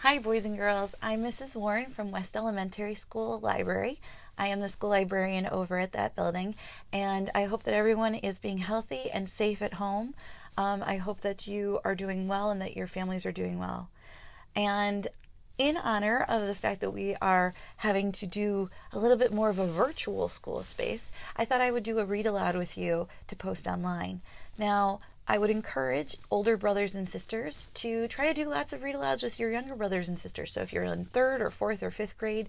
Hi, boys and girls. I'm Mrs. Warren from West Elementary School Library. I am the school librarian over at that building, and I hope that everyone is being healthy and safe at home. I hope that you are doing well and that your families are doing well. And in honor of the fact that we are having to do a little bit more of a virtual school space, I thought I would do a read aloud with you to post online. Now, I would encourage older brothers and sisters to try to do lots of read alouds with your younger brothers and sisters. So if you're in third or fourth or fifth grade,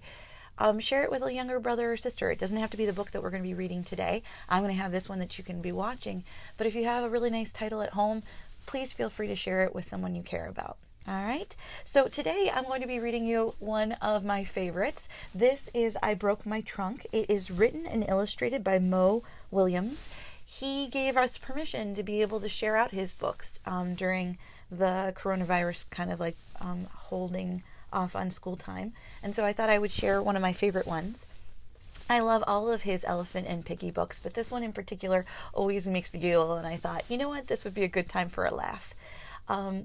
share it with a younger brother or sister. It doesn't have to be the book that we're going to be reading today. I'm going to have this one that you can be watching. But if you have a really nice title at home, please feel free to share it with someone you care about. All right, so today I'm going to be reading you one of my favorites. This is I Broke My Trunk. It is written and illustrated by Mo Williams. He gave us permission to be able to share out his books during the coronavirus kind of like holding off on school time. And so I thought I would share one of my favorite ones. I love all of his Elephant and Piggy books, but this one in particular always makes me giggle, and I thought, you know what, this would be a good time for a laugh.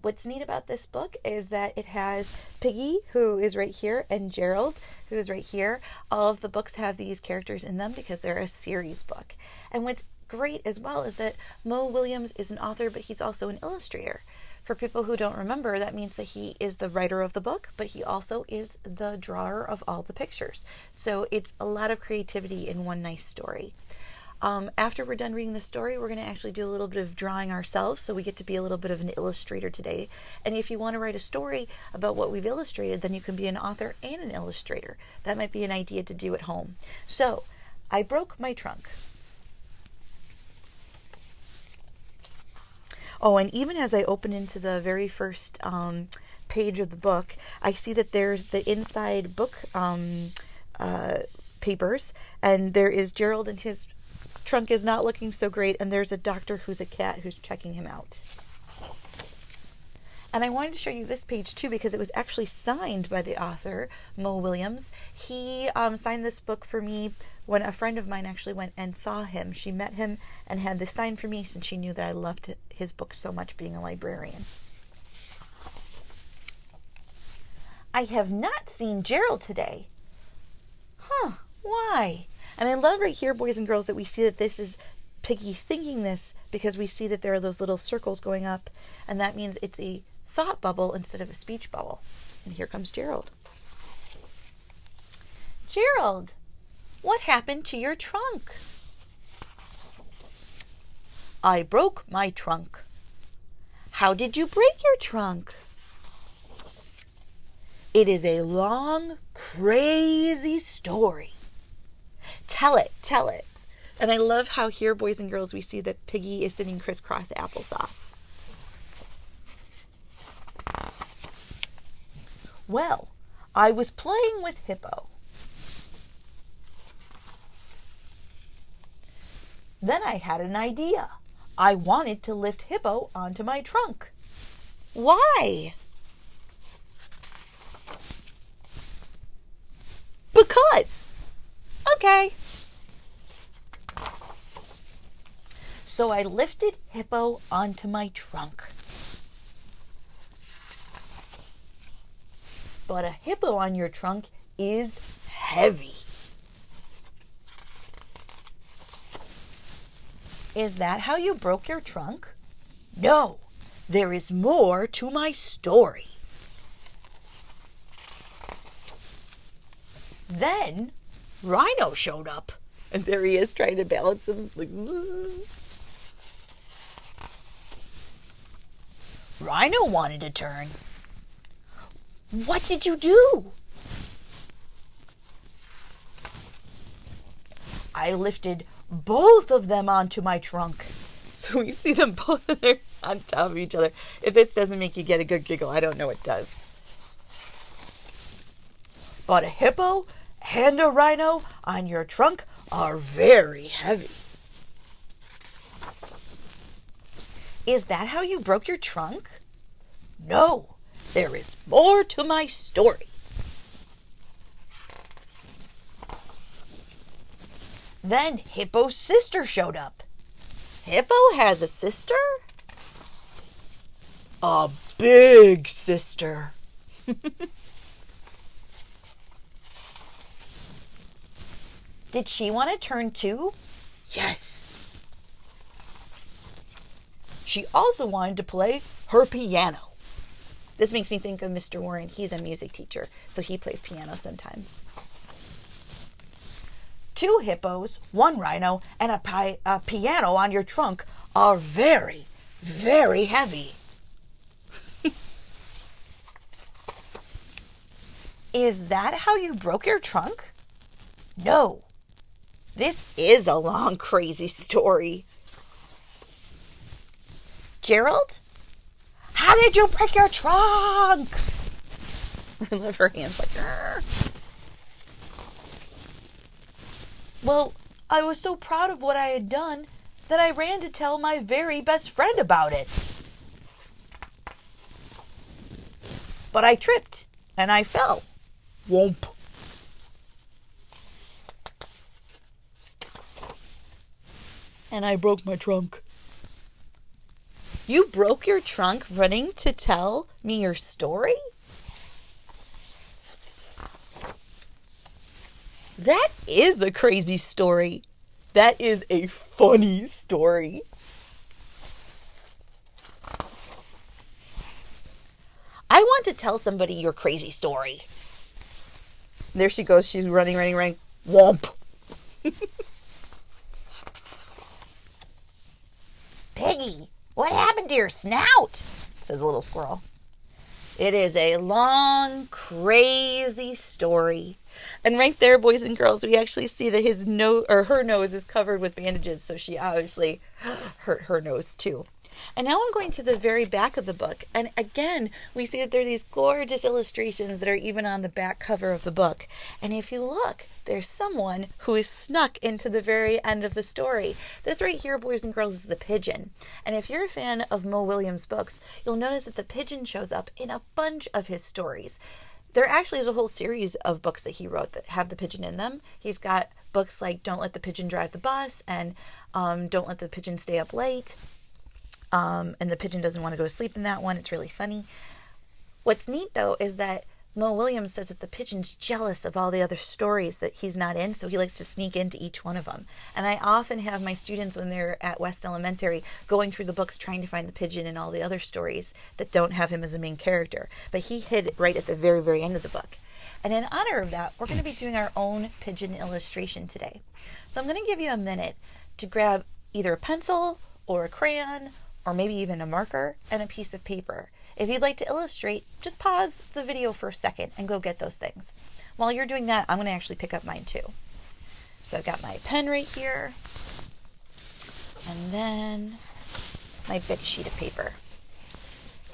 What's neat about this book is that it has Piggy, who is right here, and Gerald, who is right here. All of the books have these characters in them because they're a series book. And what's great as well is that Mo Williams is an author, but he's also an illustrator. For people who don't remember, that means that he is the writer of the book, but he also is the drawer of all the pictures. So it's a lot of creativity in one nice story. After we're done reading the story, we're going to actually do a little bit of drawing ourselves, so we get to be a little bit of an illustrator today. And if you want to write a story about what we've illustrated, then you can be an author and an illustrator. That might be an idea to do at home. So, I broke my trunk. Oh, and even as I open into the very first page of the book, I see that there's the inside book papers, and there is Gerald, and his trunk is not looking so great, and there's a doctor who's a cat who's checking him out. And I wanted to show you this page too because it was actually signed by the author, Mo Williams. He signed this book for me when a friend of mine actually went and saw him. She met him and had this signed for me since she knew that I loved his book so much, being a librarian. I have not seen Gerald today. Why? And I love right here, boys and girls, that we see that this is Piggy thinking this because we see that there are those little circles going up, and that means it's a thought bubble instead of a speech bubble. And here comes Gerald. Gerald, what happened to your trunk? I broke my trunk. How did you break your trunk? It is a long, crazy story. Tell it, tell it. And I love how here, boys and girls, we see that Piggy is sitting crisscross applesauce. Well, I was playing with Hippo. Then I had an idea. I wanted to lift Hippo onto my trunk. Why? Because. Okay. So I lifted Hippo onto my trunk. But a hippo on your trunk is heavy. Is that how you broke your trunk? No, there is more to my story. Then Rhino showed up. And there he is trying to balance him. Like, Rhino wanted a turn. What did you do? I lifted both of them onto my trunk. So we see them both there on top of each other. If this doesn't make you get a good giggle, I don't know what does. But a hippo and a rhino on your trunk are very heavy. Is that how you broke your trunk? No, there is more to my story. Then Hippo's sister showed up. Hippo has a sister? A big sister. Did she want to turn too? Yes. She also wanted to play her piano. This makes me think of Mr. Warren. He's a music teacher, so he plays piano sometimes. 2 hippos, 1 rhino, and a piano on your trunk are very, very heavy. Is that how you broke your trunk? No. This is a long, crazy story. Gerald? How did you break your trunk? I love her hands like, Arr. Well, I was so proud of what I had done that I ran to tell my very best friend about it. But I tripped and I fell. Whoomp. And I broke my trunk. You broke your trunk running to tell me your story? That is a crazy story. That is a funny story. I want to tell somebody your crazy story. There she goes. She's running. Whomp. Piggy, what happened to your snout? Says a little squirrel. It is a long, crazy story. And right there, boys and girls, we actually see that his nose or her nose is covered with bandages, so she obviously hurt her nose too. And now I'm going to the very back of the book. And again, we see that there are these gorgeous illustrations that are even on the back cover of the book. And if you look, there's someone who is snuck into the very end of the story. This right here, boys and girls, is the pigeon. And if you're a fan of Mo Willems' books, you'll notice that the pigeon shows up in a bunch of his stories. There actually is a whole series of books that he wrote that have the pigeon in them. He's got books like Don't Let the Pigeon Drive the Bus and Don't Let the Pigeon Stay Up Late. And the pigeon doesn't want to go to sleep in that one. It's really funny. What's neat, though, is that Mo Willems says that the pigeon's jealous of all the other stories that he's not in, so he likes to sneak into each one of them. And I often have my students, when they're at West Elementary, going through the books trying to find the pigeon in all the other stories that don't have him as a main character. But he hid right at the very, very end of the book. And in honor of that, we're going to be doing our own pigeon illustration today. So I'm going to give you a minute to grab either a pencil or a crayon or maybe even a marker and a piece of paper. If you'd like to illustrate, just pause the video for a second and go get those things. While you're doing that, I'm going to actually pick up mine too. So I've got my pen right here, and then my big sheet of paper.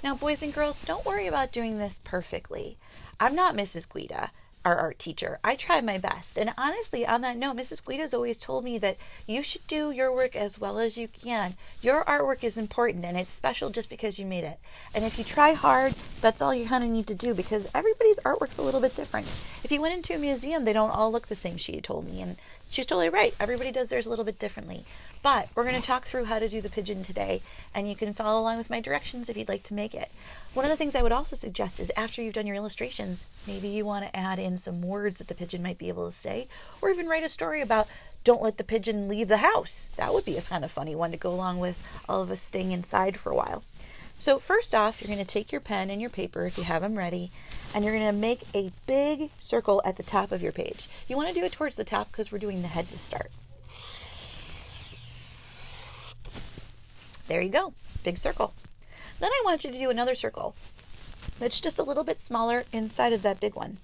Now, boys and girls, don't worry about doing this perfectly. I'm not Mrs. Guida, our art teacher. I try my best. And honestly, on that note, Mrs. Guida's always told me that you should do your work as well as you can. Your artwork is important and it's special just because you made it. And if you try hard, that's all you kind of need to do, because everybody's artwork's a little bit different. If you went into a museum, they don't all look the same, she told me. And she's totally right. Everybody does theirs a little bit differently. But we're going to talk through how to do the pigeon today, and you can follow along with my directions if you'd like to make it. One of the things I would also suggest is after you've done your illustrations, maybe you want to add in some words that the pigeon might be able to say, or even write a story about don't let the pigeon leave the house. That would be a kind of funny one to go along with all of us staying inside for a while. So first off, you're going to take your pen and your paper if you have them ready, and you're going to make a big circle at the top of your page. You want to do it towards the top because we're doing the head to start. There you go, big circle. Then I want you to do another circle that's just a little bit smaller inside of that big one.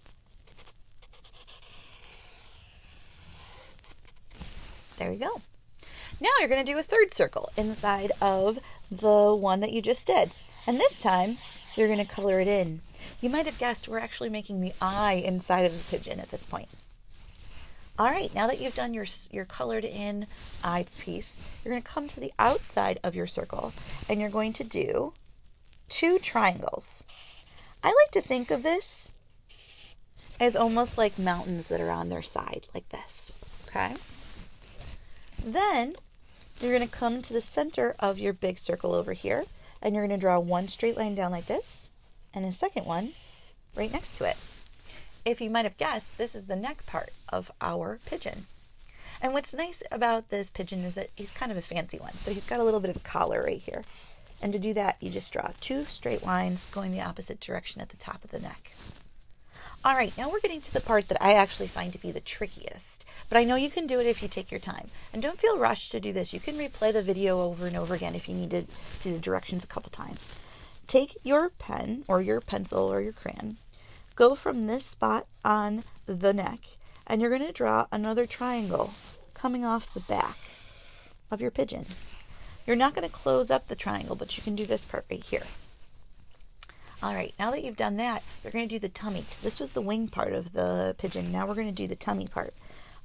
There you go. Now you're going to do a third circle inside of the one that you just did. And this time, you're going to color it in. You might have guessed we're actually making the eye inside of the pigeon at this point. All right, now that you've done your colored in eye piece, you're going to come to the outside of your circle and you're going to do 2 triangles. I like to think of this as almost like mountains that are on their side, like this, okay? Then you're going to come to the center of your big circle over here, and you're going to draw one straight line down like this, and a second one right next to it. If you might have guessed, this is the neck part of our pigeon. And what's nice about this pigeon is that he's kind of a fancy one. So he's got a little bit of a collar right here. And to do that, you just draw 2 straight lines going the opposite direction at the top of the neck. All right, now we're getting to the part that I actually find to be the trickiest. But I know you can do it if you take your time. And don't feel rushed to do this. You can replay the video over and over again if you need to see the directions a couple times. Take your pen or your pencil or your crayon. Go from this spot on the neck, and you're going to draw another triangle coming off the back of your pigeon. You're not going to close up the triangle, but you can do this part right here. All right, now that you've done that, you're going to do the tummy, because this was the wing part of the pigeon. Now we're going to do the tummy part.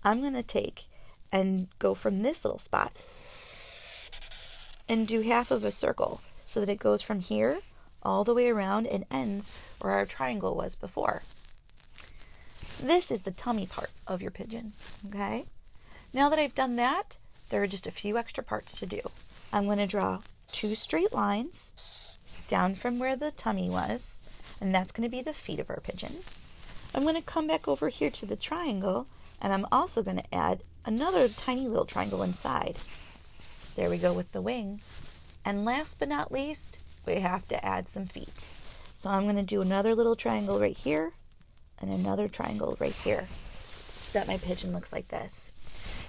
I'm going to take and go from this little spot and do half of a circle so that it goes from here all the way around and ends where our triangle was before. This is the tummy part of your pigeon, okay? Now that I've done that, there are just a few extra parts to do. I'm going to draw 2 straight lines down from where the tummy was, and that's going to be the feet of our pigeon. I'm going to come back over here to the triangle, and I'm also going to add another tiny little triangle inside. There we go with the wing. And last but not least, we have to add some feet. So I'm going to do another little triangle right here and another triangle right here so that my pigeon looks like this.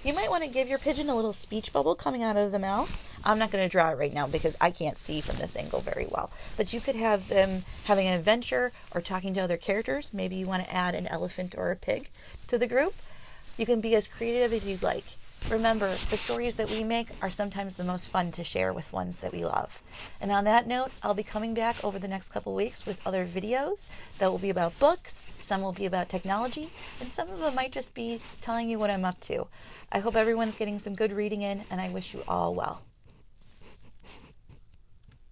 You might want to give your pigeon a little speech bubble coming out of the mouth. I'm not going to draw it right now because I can't see from this angle very well. But you could have them having an adventure or talking to other characters. Maybe you want to add an elephant or a pig to the group. You can be as creative as you'd like. Remember, the stories that we make are sometimes the most fun to share with ones that we love. And on that note, I'll be coming back over the next couple weeks with other videos that will be about books, some will be about technology, and some of them might just be telling you what I'm up to. I hope everyone's getting some good reading in, and I wish you all well.